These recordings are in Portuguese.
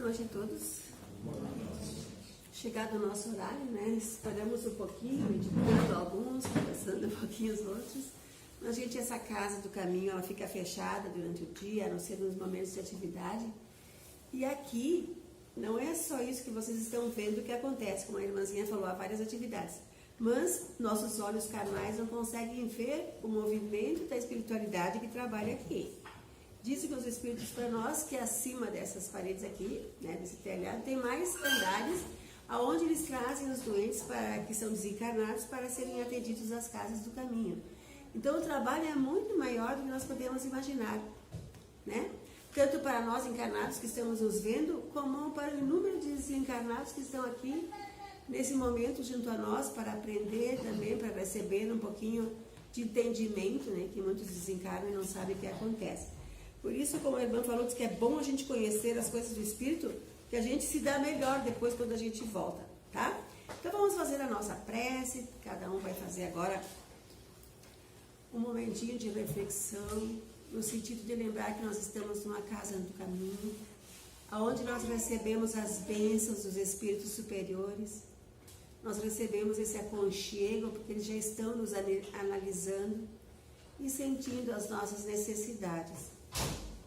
noite a todos. Chegado o nosso horário, né? Paramos um pouquinho, meditando alguns, conversando um pouquinho os outros. Mas, gente, essa casa do caminho, ela fica fechada durante o dia, a não ser nos momentos de atividade. E aqui, não é só isso que vocês estão vendo que acontece, como a irmãzinha falou, há várias atividades. Mas nossos olhos carnais não conseguem ver o movimento da espiritualidade que trabalha aqui. Dizem que os espíritos para nós que acima dessas paredes aqui, né, desse telhado, tem mais andares aonde eles trazem os doentes que são desencarnados para serem atendidos às casas do caminho. Então o trabalho é muito maior do que nós podemos imaginar, né? Tanto para nós encarnados que estamos nos vendo, como para o número de desencarnados que estão aqui nesse momento junto a nós para aprender também, para receber um pouquinho de entendimento, né, que muitos desencarnam e não sabem o que acontece. Por isso, como a irmã falou, diz que é bom a gente conhecer as coisas do Espírito, que a gente se dá melhor depois quando a gente volta, tá? Então vamos fazer a nossa prece, cada um vai fazer agora um momentinho de reflexão, no sentido de lembrar que nós estamos numa casa do caminho, onde nós recebemos as bênçãos dos Espíritos superiores, nós recebemos esse aconchego, porque eles já estão nos analisando e sentindo as nossas necessidades.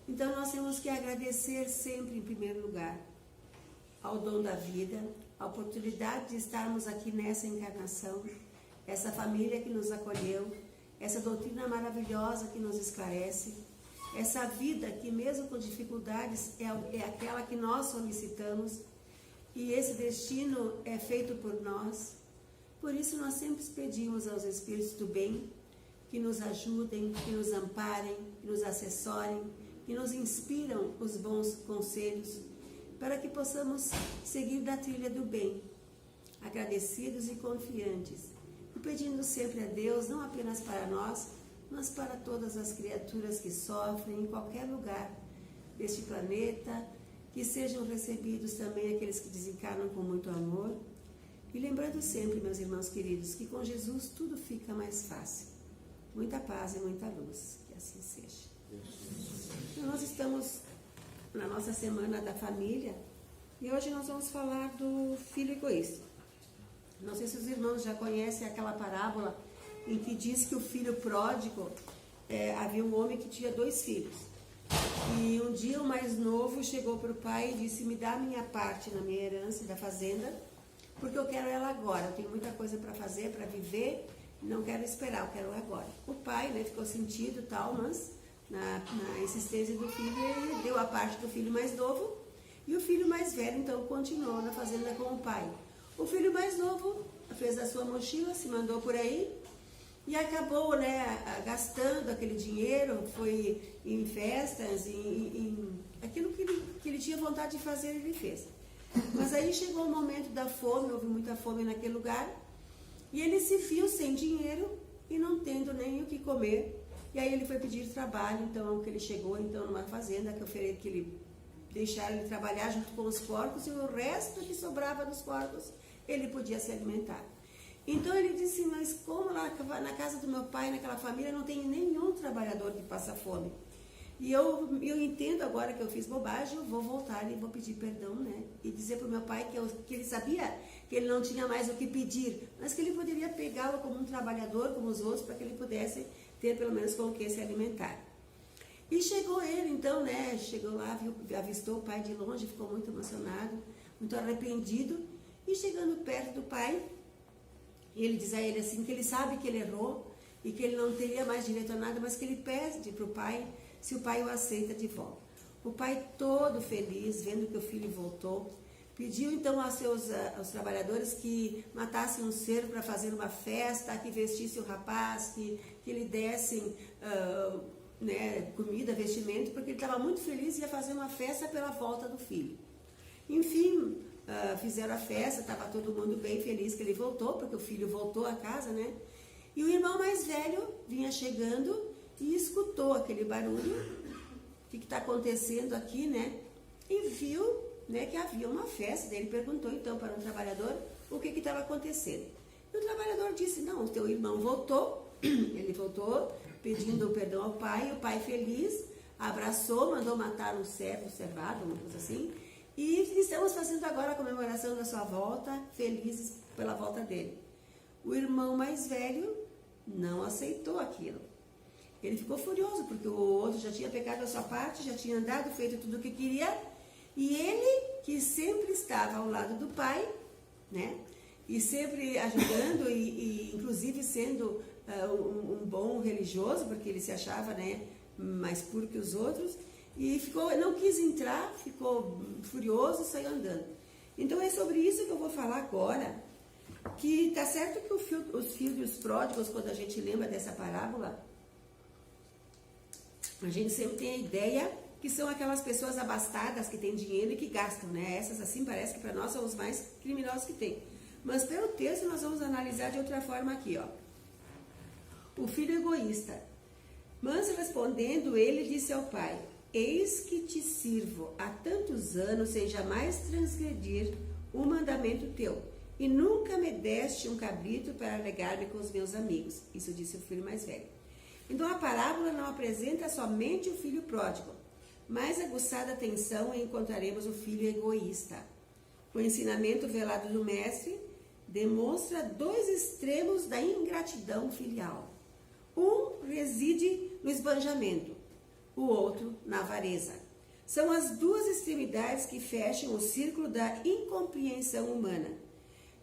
Então nós temos que agradecer sempre em primeiro lugar ao dom da vida, a oportunidade de estarmos aqui nessa encarnação, essa família que nos acolheu, essa doutrina maravilhosa que nos esclarece, essa vida que mesmo com dificuldades é aquela que nós solicitamos e esse destino é feito por nós. Por isso nós sempre pedimos aos Espíritos do bem que nos ajudem, que nos amparem, que nos assessorem, que nos inspiram os bons conselhos, para que possamos seguir da trilha do bem, agradecidos e confiantes, e pedindo sempre a Deus, não apenas para nós, mas para todas as criaturas que sofrem em qualquer lugar deste planeta, que sejam recebidos também aqueles que desencarnam com muito amor. E lembrando sempre, meus irmãos queridos, que com Jesus tudo fica mais fácil. Muita paz e muita luz, que assim seja. Então, nós estamos na nossa semana da família e hoje nós vamos falar do filho egoísta. Não sei se os irmãos já conhecem aquela parábola em que diz que o filho pródigo, havia um homem que tinha 2 filhos. E um dia o mais novo chegou para o pai e disse: me dá a minha parte na minha herança da fazenda, porque eu quero ela agora, eu tenho muita coisa para fazer, para viver, não quero esperar, eu quero ela agora. O pai, né, ficou sentido e tal, mas na insistência do filho, ele deu a parte do filho mais novo, e o filho mais velho então continuou na fazenda com o pai. O filho mais novo fez a sua mochila, se mandou por aí e acabou, né, gastando aquele dinheiro, foi em festas, em aquilo que ele tinha vontade de fazer, ele fez. Mas aí chegou o momento da fome, houve muita fome naquele lugar, e ele se viu sem dinheiro e não tendo nem o que comer. E aí ele foi pedir trabalho, então que ele chegou então numa fazenda que ele deixaram ele trabalhar junto com os porcos, e o resto que sobrava dos porcos ele podia se alimentar. Então ele disse: mas como lá na casa do meu pai, naquela família, não tem nenhum trabalhador que passa fome? E eu entendo agora que eu fiz bobagem, eu vou voltar e vou pedir perdão, né? E dizer para o meu pai que ele sabia que ele não tinha mais o que pedir, mas que ele poderia pegá-lo como um trabalhador, como os outros, para que ele pudesse ter pelo menos com o que se alimentar. E chegou ele então, né? Chegou lá, avistou o pai de longe, ficou muito emocionado, muito arrependido. E chegando perto do pai, ele diz a ele assim, que ele sabe que ele errou e que ele não teria mais direito a nada, mas que ele pede para o pai se o pai o aceita de volta. O pai, todo feliz, vendo que o filho voltou, pediu então aos trabalhadores que matassem um cervo para fazer uma festa, que vestissem o rapaz, que lhe dessem né, comida, vestimento, porque ele estava muito feliz e ia fazer uma festa pela volta do filho. Enfim, fizeram a festa, estava todo mundo bem feliz que ele voltou, porque o filho voltou a casa, né? E o irmão mais velho vinha chegando e escutou aquele barulho, o que está acontecendo aqui, né? E viu, né, que havia uma festa. Daí ele perguntou então para um trabalhador o que estava acontecendo. E o trabalhador disse: não, o teu irmão voltou, ele voltou pedindo perdão ao pai, o pai feliz abraçou, mandou matar um cervo, cervado, uma coisa assim, E estamos fazendo agora a comemoração da sua volta, felizes pela volta dele. O irmão mais velho não aceitou aquilo. Ele ficou furioso, porque o outro já tinha pegado a sua parte, já tinha andado, feito tudo o que queria, e ele, que sempre estava ao lado do pai, né? E sempre ajudando, e inclusive sendo um bom religioso, porque ele se achava, né, mais puro que os outros, e não quis entrar, ficou furioso e saiu andando. Então é sobre isso que eu vou falar agora, que tá certo que os filhos pródigos, quando a gente lembra dessa parábola, a gente sempre tem a ideia que são aquelas pessoas abastadas que têm dinheiro e que gastam, né? Essas assim parece que para nós são os mais criminosos que tem. Mas pelo texto nós vamos analisar de outra forma aqui, ó. O filho egoísta. Mas respondendo, ele disse ao pai: eis que te sirvo há tantos anos sem jamais transgredir o mandamento teu, e nunca me deste um cabrito para alegar-me com os meus amigos. Isso disse o filho mais velho. Então a parábola não apresenta somente o filho pródigo, mais aguçada atenção encontraremos o filho egoísta. O ensinamento velado do mestre demonstra dois extremos da ingratidão filial. Um reside no esbanjamento, o outro na avareza. São as duas extremidades que fecham o círculo da incompreensão humana.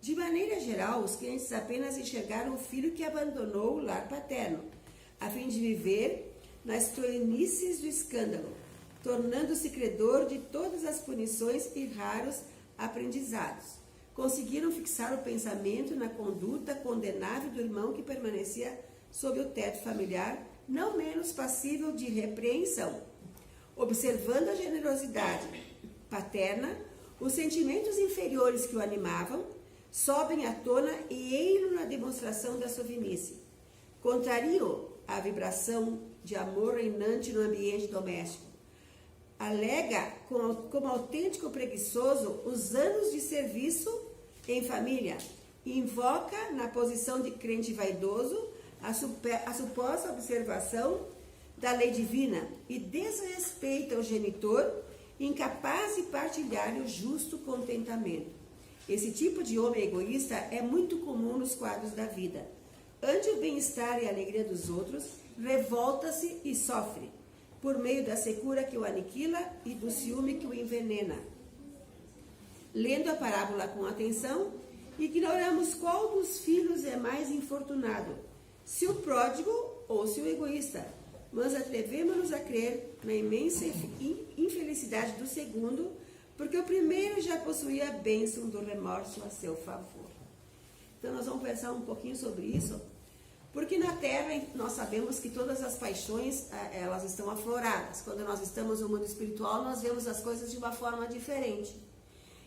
De maneira geral, os crentes apenas enxergaram o filho que abandonou o lar paterno, a fim de viver nas tolices do escândalo, tornando-se credor de todas as punições e raros aprendizados. Conseguiram fixar o pensamento na conduta condenável do irmão que permanecia sob o teto familiar, não menos passível de repreensão. Observando a generosidade paterna, os sentimentos inferiores que o animavam sobem à tona e eiro na demonstração da sovinice. Contrariou a vibração de amor reinante no ambiente doméstico. Alega como autêntico preguiçoso os anos de serviço em família. Invoca, na posição de crente vaidoso, a suposta observação da lei divina e desrespeita o genitor, incapaz de partilhar o justo contentamento. Esse tipo de homem egoísta é muito comum nos quadros da vida. Ante o bem-estar e a alegria dos outros, revolta-se e sofre, por meio da secura que o aniquila e do ciúme que o envenena. Lendo a parábola com atenção, ignoramos qual dos filhos é mais infortunado, se o pródigo ou se o egoísta, mas atrevemos-nos a crer na imensa infelicidade do segundo, porque o primeiro já possuía a bênção do remorso a seu favor. Então nós vamos pensar um pouquinho sobre isso, porque na Terra nós sabemos que todas as paixões, elas estão afloradas. Quando nós estamos no mundo espiritual, nós vemos as coisas de uma forma diferente.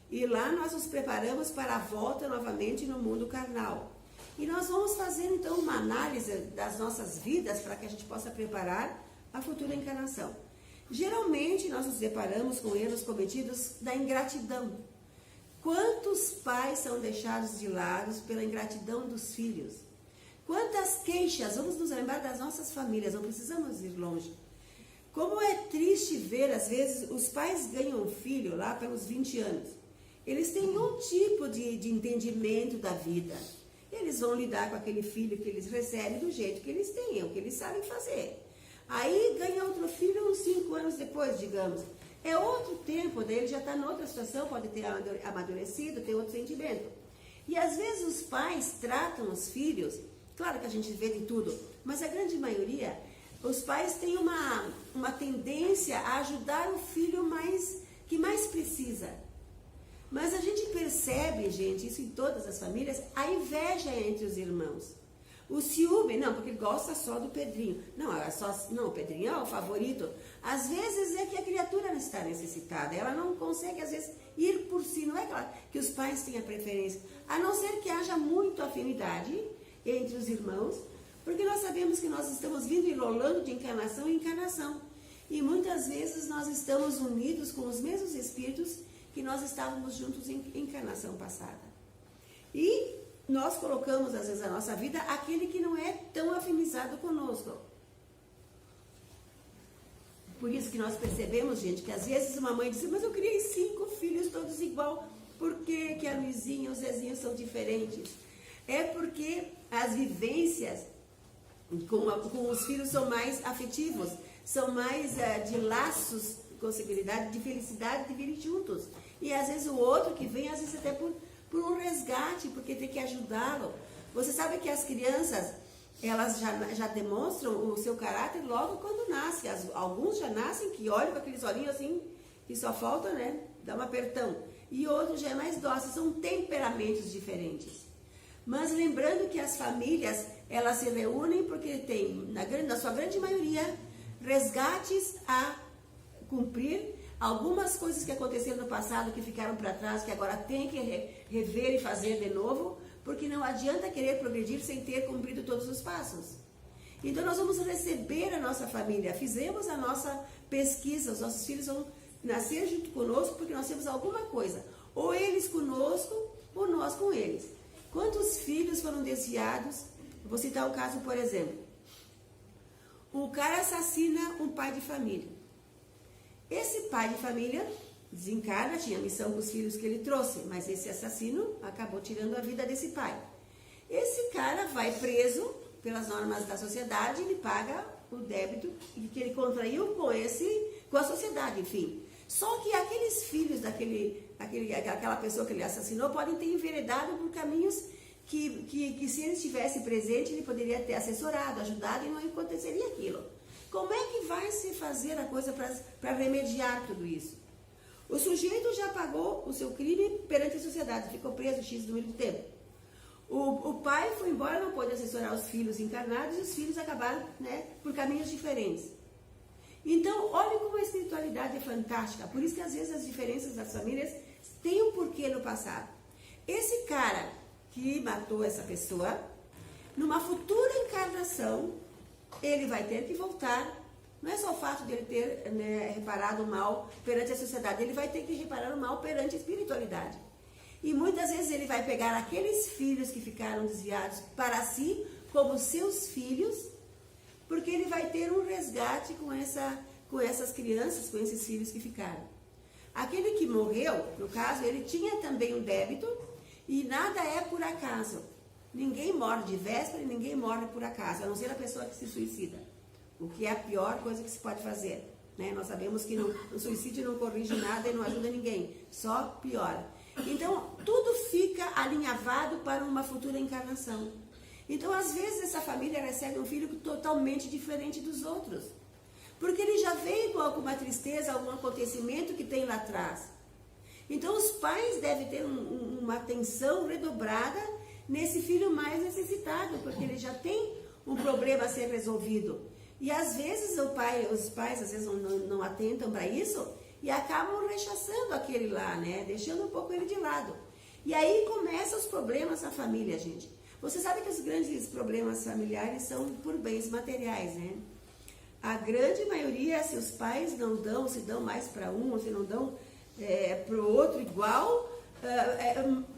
E lá nós nos preparamos para a volta novamente no mundo carnal. E nós vamos fazer então uma análise das nossas vidas para que a gente possa preparar a futura encarnação. Geralmente nós nos deparamos com erros cometidos da ingratidão. Quantos pais são deixados de lado pela ingratidão dos filhos? Quantas queixas, vamos nos lembrar das nossas famílias, não precisamos ir longe. Como é triste ver, às vezes, os pais ganham um filho lá pelos 20 anos. Eles têm um tipo de entendimento da vida. Eles vão lidar com aquele filho que eles recebem do jeito que eles têm, é o que eles sabem fazer. Aí ganha outro filho uns 5 anos depois, digamos. É outro tempo, daí ele já está em outra situação, pode ter amadurecido, ter outro sentimento. E às vezes os pais tratam os filhos, claro que a gente vê de tudo, mas a grande maioria, os pais têm uma tendência a ajudar o filho que mais precisa. Mas a gente percebe, gente, isso em todas as famílias, a inveja entre os irmãos. O ciúme, não, porque ele gosta só do Pedrinho. Não, o Pedrinho é o favorito. Às vezes é que a criatura não está necessitada. Ela não consegue, às vezes, ir por si. Não é claro que os pais têm a preferência. A não ser que haja muita afinidade entre os irmãos, porque nós sabemos que nós estamos vindo e rolando de encarnação em encarnação. E muitas vezes nós estamos unidos com os mesmos espíritos que nós estávamos juntos em encarnação passada. E nós colocamos, às vezes, na nossa vida aquele que não é tão afinizado conosco. por isso que nós percebemos, gente, que às vezes uma mãe diz, mas eu criei 5 filhos todos igual, por que a Luizinha e o Zezinho são diferentes? É porque as vivências com os filhos são mais afetivos, são mais de laços, possibilidade de felicidade de virem juntos. E às vezes o outro que vem, às vezes até por um resgate, porque tem que ajudá-lo. Você sabe que as crianças, elas já demonstram o seu caráter logo quando nascem. Alguns já nascem que olham com aqueles olhinhos assim, que só falta, né, dar um apertão. E outros já é mais dócil, são temperamentos diferentes. Mas lembrando que as famílias, elas se reúnem porque tem, na sua grande maioria, resgates a cumprir, algumas coisas que aconteceram no passado, que ficaram para trás, que agora tem que rever e fazer de novo, porque não adianta querer progredir sem ter cumprido todos os passos. Então nós vamos receber a nossa família, fizemos a nossa pesquisa, os nossos filhos vão nascer junto conosco porque nós temos alguma coisa, ou eles conosco, ou nós com eles. Quantos filhos foram desviados? Vou citar um caso, por exemplo. O cara assassina um pai de família. Esse pai de família desencarna, tinha missão com os filhos que ele trouxe, mas esse assassino acabou tirando a vida desse pai. Esse cara vai preso pelas normas da sociedade, ele paga o débito que ele contraiu com a sociedade, enfim. Só que aqueles filhos daquela pessoa que ele assassinou podem ter enveredado por caminhos que se ele estivesse presente, ele poderia ter assessorado, ajudado e não aconteceria aquilo. Como é que vai se fazer a coisa para remediar tudo isso? O sujeito já pagou o seu crime perante a sociedade, ficou preso X número de tempo. O pai foi embora, não pôde assessorar os filhos encarnados e os filhos acabaram, né, por caminhos diferentes. Então, olha como a espiritualidade é fantástica. Por isso que às vezes as diferenças das famílias têm um porquê no passado. Esse cara que matou essa pessoa, numa futura encarnação, ele vai ter que voltar. Não é só o fato de ele ter, né, reparado o mal perante a sociedade, ele vai ter que reparar o mal perante a espiritualidade. E muitas vezes ele vai pegar aqueles filhos que ficaram desviados para si, como seus filhos, porque ele vai ter um resgate com essas crianças, com esses filhos que ficaram. Aquele que morreu, no caso, ele tinha também um débito, e nada é por acaso. Ninguém morre de véspera e ninguém morre por acaso, a não ser a pessoa que se suicida. O que é a pior coisa que se pode fazer, né? Nós sabemos que o suicídio não corrige nada e não ajuda ninguém, só piora. Então, tudo fica alinhavado para uma futura encarnação. Então, às vezes, essa família recebe um filho totalmente diferente dos outros. Porque ele já veio com alguma tristeza, algum acontecimento que tem lá atrás. Então, os pais devem ter uma atenção redobrada nesse filho mais necessitado, porque ele já tem um problema a ser resolvido. E às vezes os pais às vezes não atentam para isso e acabam rechaçando aquele lá, né? Deixando um pouco ele de lado. E aí começam os problemas na família, gente. Você sabe que os grandes problemas familiares são por bens materiais, né? A grande maioria, se os pais não dão, se dão mais para um, ou se não dão para o outro igual,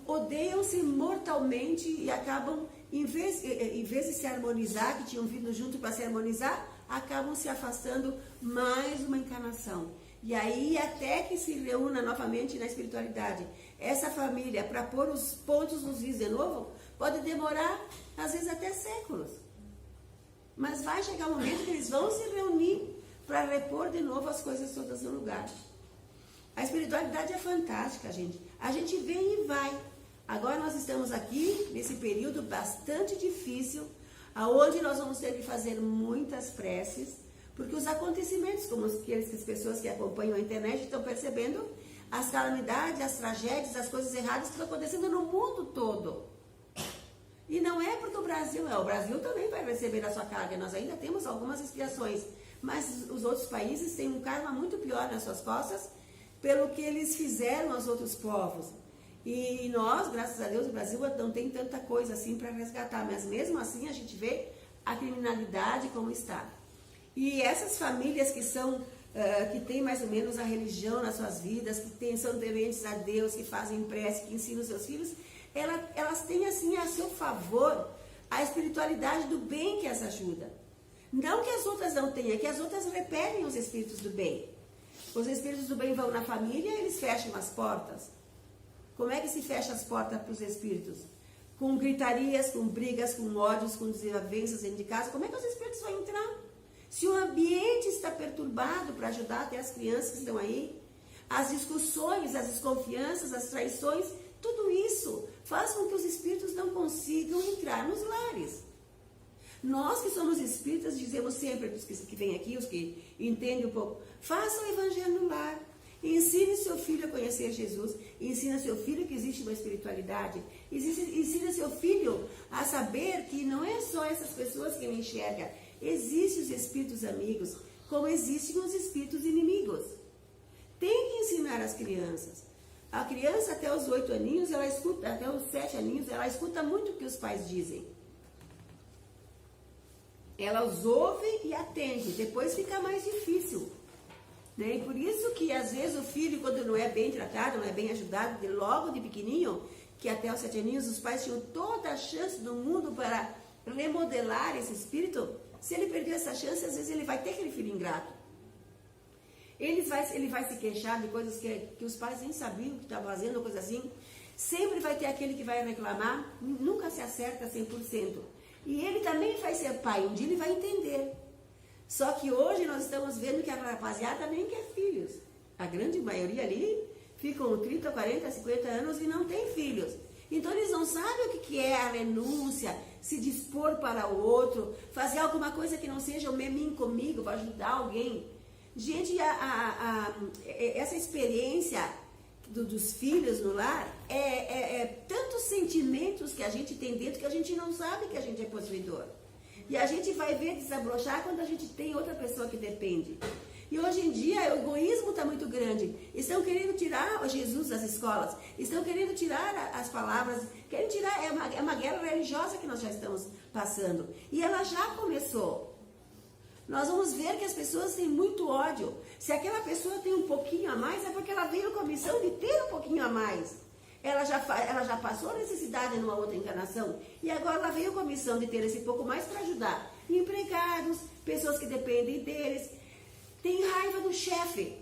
odeiam-se mortalmente e acabam, em vez de se harmonizar, que tinham vindo junto para se harmonizar, acabam se afastando mais uma encarnação. E aí, até que se reúna novamente na espiritualidade, essa família, para pôr os pontos nos is de novo, pode demorar, às vezes, até séculos. Mas vai chegar um momento que eles vão se reunir para repor de novo as coisas todas no lugar. A espiritualidade é fantástica, gente. A gente vem e vai. Agora nós estamos aqui, nesse período bastante difícil, aonde nós vamos ter que fazer muitas preces, porque os acontecimentos, como aqueles que as pessoas que acompanham a internet estão percebendo, as calamidades, as tragédias, as coisas erradas que estão acontecendo no mundo todo. E não é porque o Brasil também vai receber a sua carga, nós ainda temos algumas expiações, mas os outros países têm um karma muito pior nas suas costas, pelo que eles fizeram aos outros povos. E nós, graças a Deus, o Brasil não tem tanta coisa assim para resgatar, mas mesmo assim a gente vê a criminalidade como está. E essas famílias que têm mais ou menos a religião nas suas vidas, são tementes a Deus, que fazem prece, que ensinam os seus filhos, elas têm assim a seu favor a espiritualidade do bem que as ajuda. Não que as outras não tenham, é que as outras repelem os espíritos do bem. Os espíritos do bem vão na família, eles fecham as portas. Como é que se fecha as portas para os espíritos? Com gritarias, com brigas, com ódios, com desavenças dentro de casa. Como é que os espíritos vão entrar? Se o ambiente está perturbado para ajudar até as crianças que estão aí, as discussões, as desconfianças, as traições, tudo isso faz com que os espíritos não consigam entrar nos lares. Nós que somos espíritas dizemos sempre, os que vêm aqui, os que entendem um pouco, façam o evangelho no lar. Ensine seu filho a conhecer Jesus. Ensina seu filho que existe uma espiritualidade. Ensina seu filho a saber que não é só essas pessoas que ele enxerga. Existem os espíritos amigos, como existem os espíritos inimigos. Tem que ensinar as crianças. A criança até os 8 aninhos, ela escuta, até os 7 aninhos, ela escuta muito o que os pais dizem. Ela os ouve e atende. Depois fica mais difícil. Né? E por isso que às vezes o filho, quando não é bem tratado, não é bem ajudado, logo de pequenininho, que até os 7 aninhos os pais tinham toda a chance do mundo para remodelar esse espírito, se ele perder essa chance, às vezes ele vai ter aquele filho ingrato. Ele vai se queixar de coisas que os pais nem sabiam que estavam fazendo, coisa assim. Sempre vai ter aquele que vai reclamar, nunca se acerta 100%. E ele também vai ser pai, um dia ele vai entender. Só que hoje nós estamos vendo que a rapaziada nem quer filhos. A grande maioria ali ficam 30, 40, 50 anos e não tem filhos. Então eles não sabem o que é a renúncia, se dispor para o outro, fazer alguma coisa que não seja o mim comigo, para ajudar alguém. Gente, essa experiência dos filhos no lar é tantos sentimentos que a gente tem dentro que a gente não sabe que a gente é possuidor. E a gente vai ver desabrochar quando a gente tem outra pessoa que depende. E hoje em dia o egoísmo está muito grande. Estão querendo tirar Jesus das escolas. Estão querendo tirar as palavras. Querem tirar, é uma guerra religiosa que nós já estamos passando. E ela já começou. Nós vamos ver que as pessoas têm muito ódio. Se aquela pessoa tem um pouquinho a mais, é porque ela veio com a missão de ter um pouquinho a mais. Ela já passou a necessidade numa outra encarnação. E agora ela veio com a missão de ter esse pouco mais para ajudar empregados, pessoas que dependem deles. Tem raiva do chefe.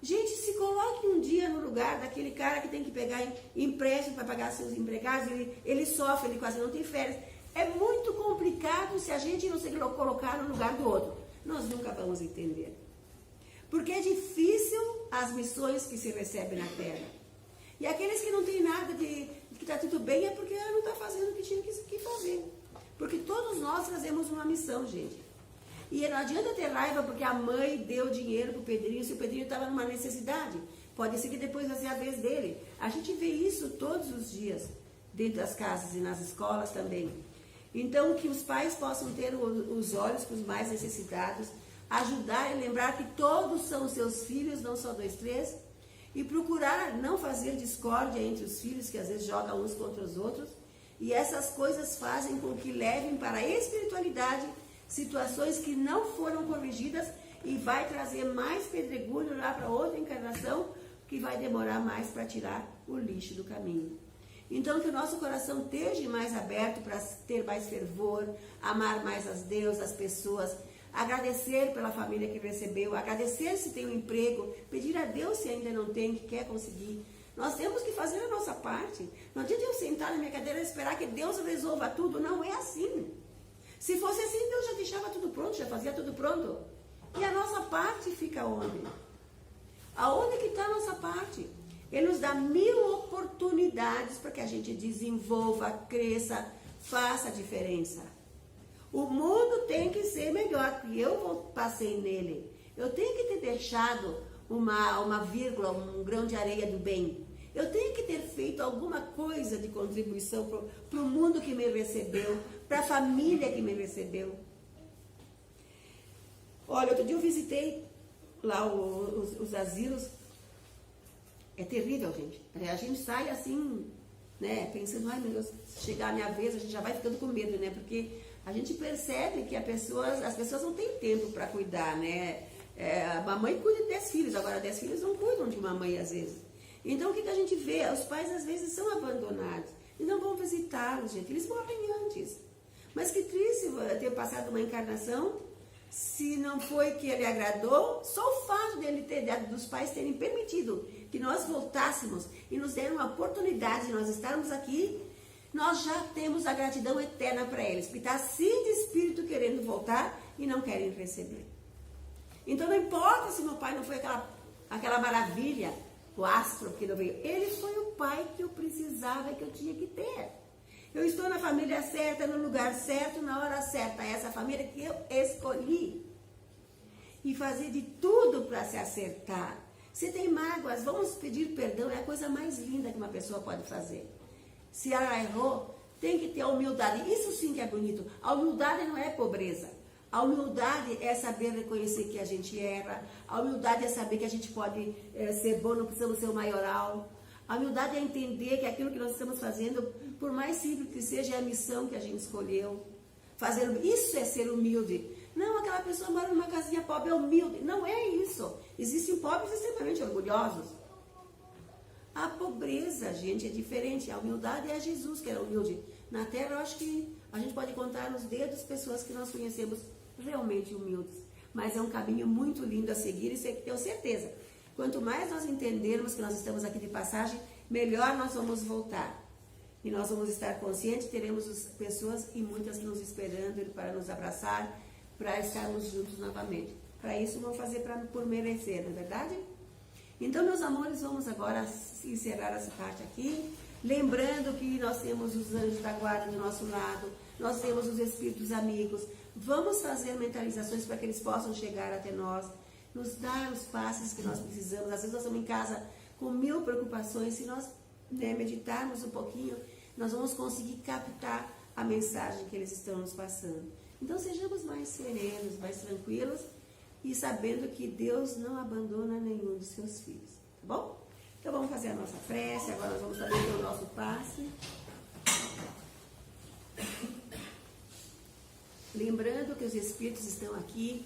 Gente, se coloque um dia no lugar daquele cara que tem que pegar empréstimo para pagar seus empregados. Ele sofre, ele quase não tem férias. É muito complicado se a gente não se colocar no lugar do outro. Nós nunca vamos entender. Porque é difícil as missões que se recebem na Terra. E aqueles que não têm nada que está tudo bem é porque ela não está fazendo o que tinha que fazer. Porque todos nós trazemos uma missão, gente. E não adianta ter raiva porque a mãe deu dinheiro para o Pedrinho se o Pedrinho estava numa necessidade. Pode ser que depois vai ser a vez dele. A gente vê isso todos os dias, dentro das casas e nas escolas também. Então, que os pais possam ter os olhos para os mais necessitados, ajudar e lembrar que todos são seus filhos, não só 2, 3, e procurar não fazer discórdia entre os filhos, que às vezes jogam uns contra os outros, e essas coisas fazem com que levem para a espiritualidade situações que não foram corrigidas e vai trazer mais pedregulho lá para outra encarnação, que vai demorar mais para tirar o lixo do caminho. Então, que o nosso coração esteja mais aberto para ter mais fervor, amar mais as Deus, as pessoas, agradecer pela família que recebeu, agradecer se tem um emprego, pedir a Deus se ainda não tem, que quer conseguir. Nós temos que fazer a nossa parte. Não adianta eu sentar na minha cadeira e esperar que Deus resolva tudo. Não é assim. Se fosse assim, Deus já deixava tudo pronto, já fazia tudo pronto. E a nossa parte fica onde? Aonde que está a nossa parte? Ele nos dá 1000 oportunidades para que a gente desenvolva, cresça, faça a diferença. O mundo tem que ser melhor, porque eu passei nele. Eu tenho que ter deixado uma vírgula, um grão de areia do bem. Eu tenho que ter feito alguma coisa de contribuição para o mundo que me recebeu, para a família que me recebeu. Olha, outro dia eu visitei lá os asilos. É terrível, gente. A gente sai assim, né, pensando, ai meu Deus, se chegar a minha vez, a gente já vai ficando com medo, né? Porque a gente percebe que as pessoas não têm tempo para cuidar, né? A mamãe cuida de 10 filhos, agora 10 filhos não cuidam de mamãe às vezes. Então o que a gente vê? Os pais às vezes são abandonados e não vão visitá-los, gente. Eles morrem antes. Mas que triste ter passado uma encarnação se não foi que ele agradou, só o fato dos pais terem permitido que nós voltássemos e nos deram a oportunidade de nós estarmos aqui, nós já temos a gratidão eterna para eles, porque está assim de espírito querendo voltar e não querem receber. Então não importa se meu pai não foi aquela maravilha, o astro que não veio, ele foi o pai que eu precisava e que eu tinha que ter. Eu estou na família certa, no lugar certo, na hora certa. Essa família que eu escolhi. E fazer de tudo para se acertar. Se tem mágoas, vamos pedir perdão. É a coisa mais linda que uma pessoa pode fazer. Se ela errou, tem que ter a humildade. Isso sim que é bonito. A humildade não é pobreza. A humildade é saber reconhecer que a gente erra. A humildade é saber que a gente pode ser bom, não precisamos ser o maioral. A humildade é entender que aquilo que nós estamos fazendo, por mais simples que seja, é a missão que a gente escolheu. Isso é ser humilde. Não, aquela pessoa mora numa casinha pobre, é humilde. Não é isso. Existem pobres extremamente orgulhosos. A pobreza, gente, é diferente. A humildade é Jesus que era humilde. Na Terra, eu acho que a gente pode contar nos dedos pessoas que nós conhecemos realmente humildes. Mas é um caminho muito lindo a seguir e tenho certeza. Quanto mais nós entendermos que nós estamos aqui de passagem, melhor nós vamos voltar. E nós vamos estar conscientes, teremos pessoas e muitas nos esperando para nos abraçar, para estarmos juntos novamente. Para isso, vamos fazer por merecer, não é verdade? Então, meus amores, vamos agora encerrar essa parte aqui. Lembrando que nós temos os anjos da guarda do nosso lado, nós temos os espíritos amigos. Vamos fazer mentalizações para que eles possam chegar até nós, nos dar os passes que nós precisamos. Às vezes nós estamos em casa com 1000 preocupações. Se nós meditarmos um pouquinho, nós vamos conseguir captar a mensagem que eles estão nos passando. Então sejamos mais serenos, mais tranquilos e sabendo que Deus não abandona nenhum dos seus filhos. Tá bom? Então vamos fazer a nossa prece. Agora nós vamos fazer o nosso passe. Lembrando que os espíritos estão aqui,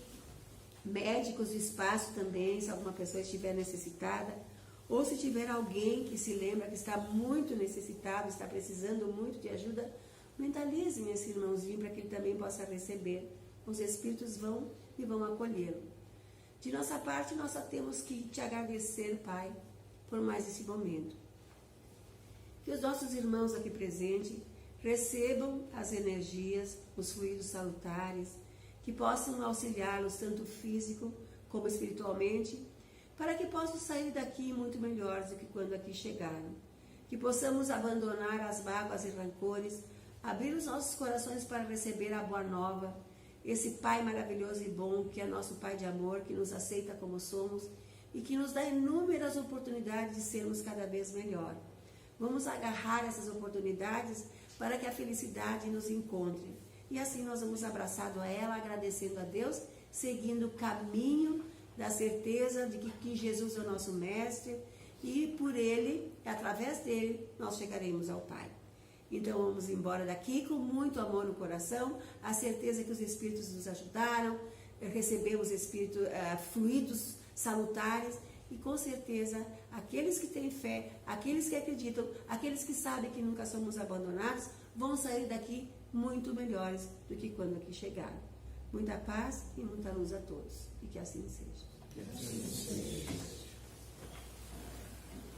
médicos de espaço também, se alguma pessoa estiver necessitada, ou se tiver alguém que se lembra que está muito necessitado, está precisando muito de ajuda, mentalizem esse irmãozinho para que ele também possa receber. Os espíritos vão e vão acolhê-lo. De nossa parte, nós só temos que te agradecer, Pai, por mais esse momento. Que os nossos irmãos aqui presentes recebam as energias, os fluidos salutares, que possam auxiliá-los tanto físico como espiritualmente, para que possam sair daqui muito melhores do que quando aqui chegaram. Que possamos abandonar as mágoas e rancores, abrir os nossos corações para receber a boa nova, esse Pai maravilhoso e bom, que é nosso Pai de amor, que nos aceita como somos e que nos dá inúmeras oportunidades de sermos cada vez melhor. Vamos agarrar essas oportunidades para que a felicidade nos encontre. E assim nós vamos abraçado a ela, agradecendo a Deus, seguindo o caminho da certeza de que Jesus é o nosso Mestre e por Ele, através dele, nós chegaremos ao Pai. Então vamos embora daqui com muito amor no coração, a certeza que os Espíritos nos ajudaram, recebemos fluidos salutares e com certeza aqueles que têm fé, aqueles que acreditam, aqueles que sabem que nunca somos abandonados, vão sair daqui muito melhores do que quando aqui chegaram. Muita paz e muita luz a todos. E que assim seja.